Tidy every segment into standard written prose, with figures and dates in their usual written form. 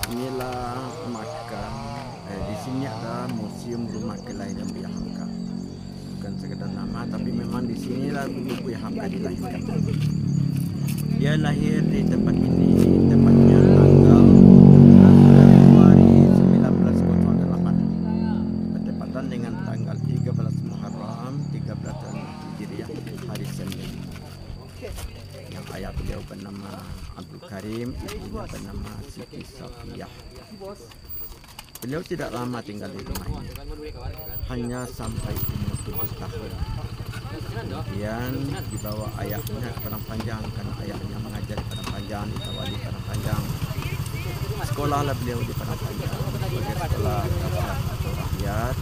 Inilah makam. Di sini ada museum rumah kelahiran Buya Hamka. Bukan sekedar nama, tapi memang di sinilah dulu Buya Hamka dilahirkan. Dia lahir di tempat ini, tepatnya tanggal 16 Februari 1908, bertepatan dengan tanggal 13 Muharram 13 Hijriah, hari Senin. Yang ayah beliau bernama Abdul Karim, ibunya bernama Siti Safiyah. Beliau tidak lama tinggal di rumah ini, hanya sampai umur 7 tahun. Kemudian dibawa ayahnya ke Padang Panjang karena ayahnya mengajar di Padang Panjang, ditawari di Padang Panjang. Sekolahlah beliau di Padang Panjang sebagai sekolah dasar atau rakyat.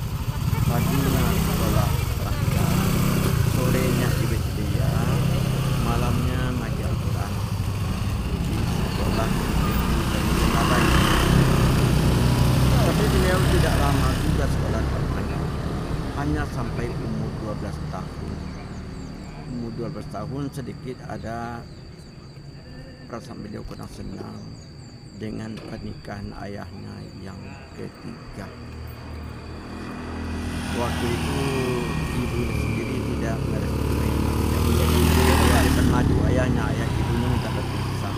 Paginya sekolah rakyat, sorenya ibtidaiyah, malamnya ngaji Al-Quran di sekolah negeri. Tapi beliau tidak lama juga sekolah di Padang Panjang, hanya sampai umur 12 tahun. Umur 12 tahun sedikit ada perasaan beliau kurang senang dengan pernikahan ayahnya yang ketiga. Waktu itu ibu sendiri tidak merestui, menjadi ibu bermadu ayahnya, ayah ibunya minta berpisah.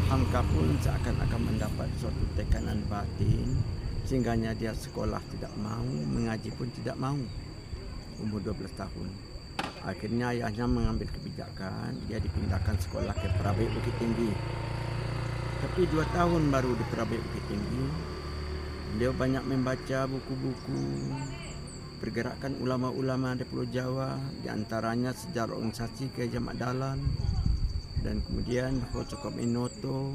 Hamka pun seakan-akan mendapat suatu tekanan batin, sehingganya dia sekolah tidak mau, mengaji pun tidak mau. Umur 12 tahun. Akhirnya ayahnya mengambil kebijakan, dia dipindahkan sekolah ke Perabot Bukit Tinggi. Tapi 2 tahun baru di Perabot Bukit Tinggi, beliau banyak membaca buku-buku pergerakan ulama-ulama di Pulau Jawa, di antaranya sejarah organisasi Kiai Jamak Dahlan, dan kemudian Hocokop Inoto,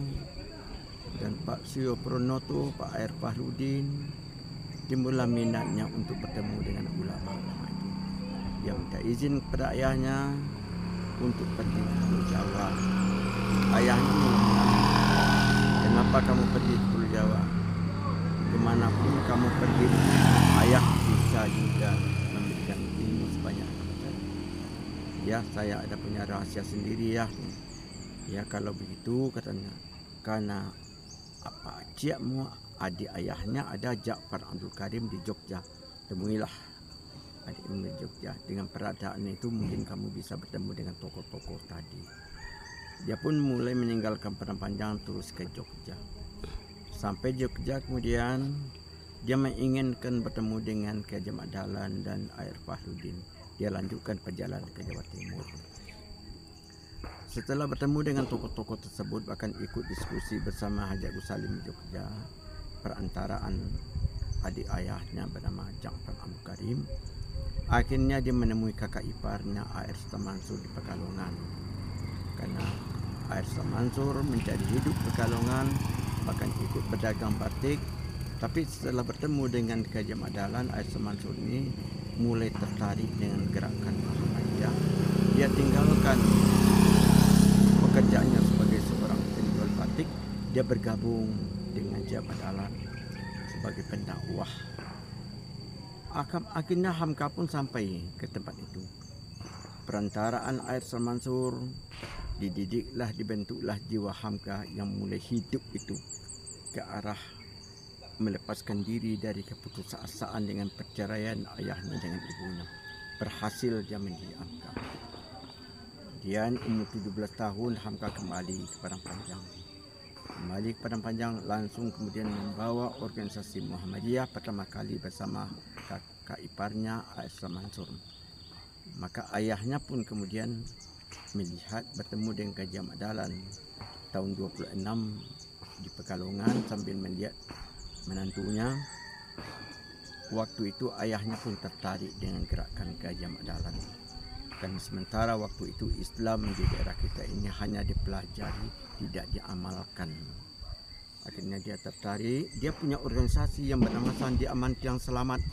dan Pak Suyo Pronoto, Pak Air Fahrudin. Timbullah minatnya untuk bertemu dengan ulama-ulama itu. Dia minta izin kepada ayahnya untuk pergi ke Pulau Jawa. Ayahnya mengatakan, kenapa kamu pergi ke Pulau Jawa? Kemanapun kamu pergi, ayah bisa juga memberikan ilmu sebanyak itu. Ya, saya ada punya rahasia sendiri ya. Ya, kalau begitu katanya, karena apa ciakmu, adik ayahnya ada Ja'far Abdul Karim di Jogja. Temuilah adikmu di Jogja. Dengan peradaan itu mungkin kamu bisa bertemu dengan tokoh-tokoh tadi. Dia pun mulai meninggalkan Padang Panjang terus ke Jogja. Sampai Jogja kemudian dia menginginkan bertemu dengan Kiai Jamak Dahlan dan Air Fahrudin. Dia lanjutkan perjalanan ke Jawa Timur. Setelah bertemu dengan tokoh-tokoh tersebut, bahkan ikut diskusi bersama Haji Agus Salim di Jogja, perantaraan adik ayahnya bernama Ja'far Abdul Karim, akhirnya dia menemui kakak iparnya A.R. Sultan Mansur di Pekalongan. Karena A.R. Sultan Mansur mencari hidup Pekalongan, bahkan ikut berdagang batik. Tapi setelah bertemu dengan Kiai Jamak Dahlan, A.R. Sultan Mansur ini mulai tertarik dengan gerakan Muhammadiyah. Dia tinggalkan pekerjaannya sebagai seorang penjual batik, dia bergabung dengan Jamak Dahlan sebagai pendakwah. Akhirnya Hamka pun sampai ke tempat itu. Perantaraan A.R. Sultan Mansur, dibentuklah jiwa Hamka yang mulai hidup itu ke arah melepaskan diri dari keputusasaan dengan perceraian ayahnya dengan ibunya. Berhasil dia mendidik Hamka. Kemudian umur 17 tahun Hamka kembali ke Padang Panjang. Kembali ke Padang Panjang langsung kemudian membawa organisasi Muhammadiyah pertama kali bersama kakak iparnya A.R. Sultan Mansur. Maka ayahnya pun kemudian melihat bertemu dengan Kiai Jamak Dahlan tahun 26 di Pekalongan sambil melihat menantunya. Waktu itu ayahnya pun tertarik dengan gerakan Kiai Jamak Dahlan. Dan sementara waktu itu Islam di daerah kita ini hanya dipelajari, tidak diamalkan. Akhirnya dia tertarik, dia punya organisasi yang bernama Sandi Aman Tiang Selamat.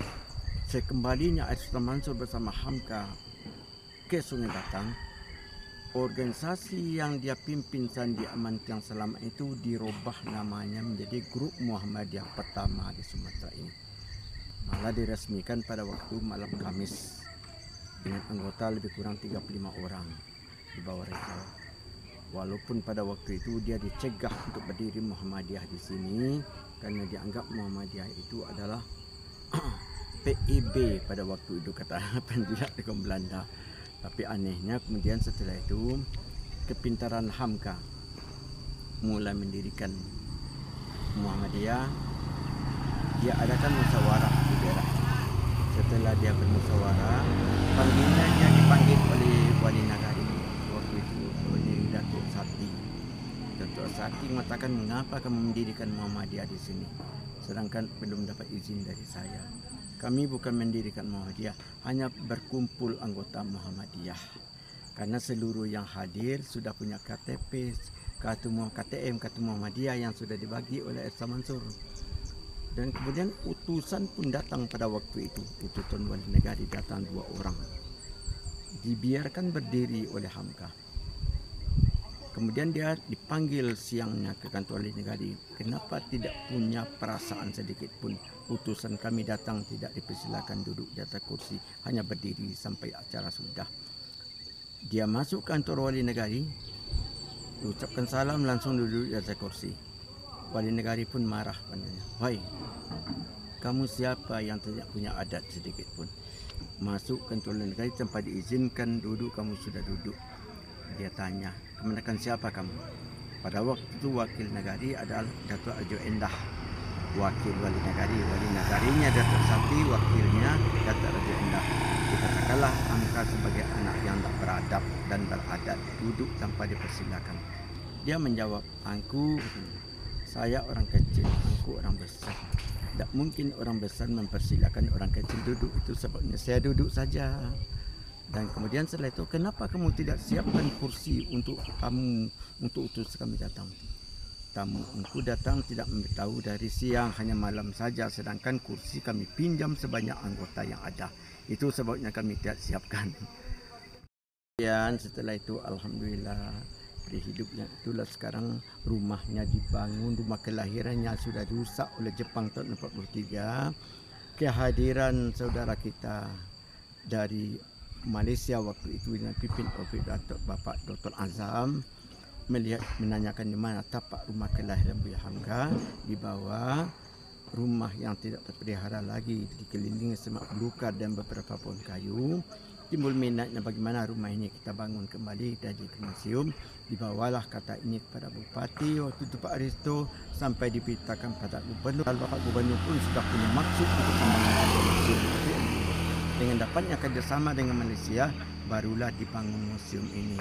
Sekembalinya A.R. Sultan Mansur bersama Hamka ke Sungai Batang, organisasi yang dia pimpin Sandi Aman Tiang Selamat itu dirubah namanya menjadi Grup Muhammadiyah pertama di Sumatera ini. Malah diresmikan pada waktu malam Kamis dengan anggota lebih kurang 35 orang di bawah Rizal. Walaupun pada waktu itu dia dicegah untuk berdiri Muhammadiyah di sini karena dianggap Muhammadiyah itu adalah PEB pada waktu itu, kata penjilat dengan Belanda. Tapi anehnya kemudian setelah itu kepintaran Hamka mulai mendirikan Muhammadiyah. Dia adakan musyawarah di daerah. Setelah dia bermusyawarah, panggilan dia dipanggil oleh wali nagari waktu itu, oleh Datuk Sati. Datuk Sati mengatakan, mengapa kamu mendirikan Muhammadiyah di sini sedangkan belum dapat izin dari saya? Kami bukan mendirikan Muhammadiyah, hanya berkumpul anggota Muhammadiyah. Karena seluruh yang hadir sudah punya KTP, kartu KTM, kartu Muhammadiyah yang sudah dibagi oleh Esa Mansur. Dan kemudian utusan pun datang pada waktu itu. Utusan wali negari datang 2 orang. Dibiarkan berdiri oleh Hamka. Kemudian dia dipanggil siangnya ke kantor wali negari. Kenapa tidak punya perasaan sedikit pun? Utusan kami datang tidak dipersilakan duduk di atas kursi, hanya berdiri sampai acara sudah. Dia masuk kantor wali negari, ucapkan salam, langsung duduk di atas kursi. Wali negari pun marah padanya. Wahai, kamu siapa yang tidak punya adat sedikit pun? Masuk kantor wali negari tanpa diizinkan duduk, kamu sudah duduk. Dia tanya, kemenangan siapa kamu? Pada waktu itu wakil negari adalah Datuk Arjo Endah, wakil wali negari. Wali negarinya Datuk Sati, wakilnya Datuk Arjo Endah. Dikatakanlah Hamka sebagai anak yang tak beradab dan beradat, duduk tanpa dipersilakan. Dia menjawab, saya orang kecil, aku orang besar. Tak mungkin orang besar mempersilakan orang kecil duduk, itu sebabnya saya duduk saja. Dan kemudian setelah itu, kenapa kamu tidak siapkan kursi untuk kamu, untuk utus kami datang? Tamu engkau datang tidak memberitahu dari siang, hanya malam saja, sedangkan kursi kami pinjam sebanyak anggota yang ada. Itu sebabnya kami tidak siapkan. Dan setelah itu, alhamdulillah, hidupnya itulah sekarang rumahnya dibangun, rumah kelahirannya sudah rusak oleh Jepang tahun 43. Kehadiran saudara kita dari Malaysia waktu itu dengan pimpin oleh Bapak Dr. Azam melihat, menanyakan di mana tapak rumah kelahiran Buya Hamka. Di bawah rumah yang tidak terpelihara lagi, dikelilingi semak belukar dan beberapa pohon kayu. Timbul minatnya bagaimana rumah ini kita bangun kembali dan jadi museum. Dibawalah kata ini kepada Bupati waktu itu Pak Aristo, sampai diberitakan pada Gubernur. Bapak Gubernur pun sudah punya maksud untuk membangun museum. Dengan dapatnya kerjasama dengan Malaysia, barulah dibangun museum ini.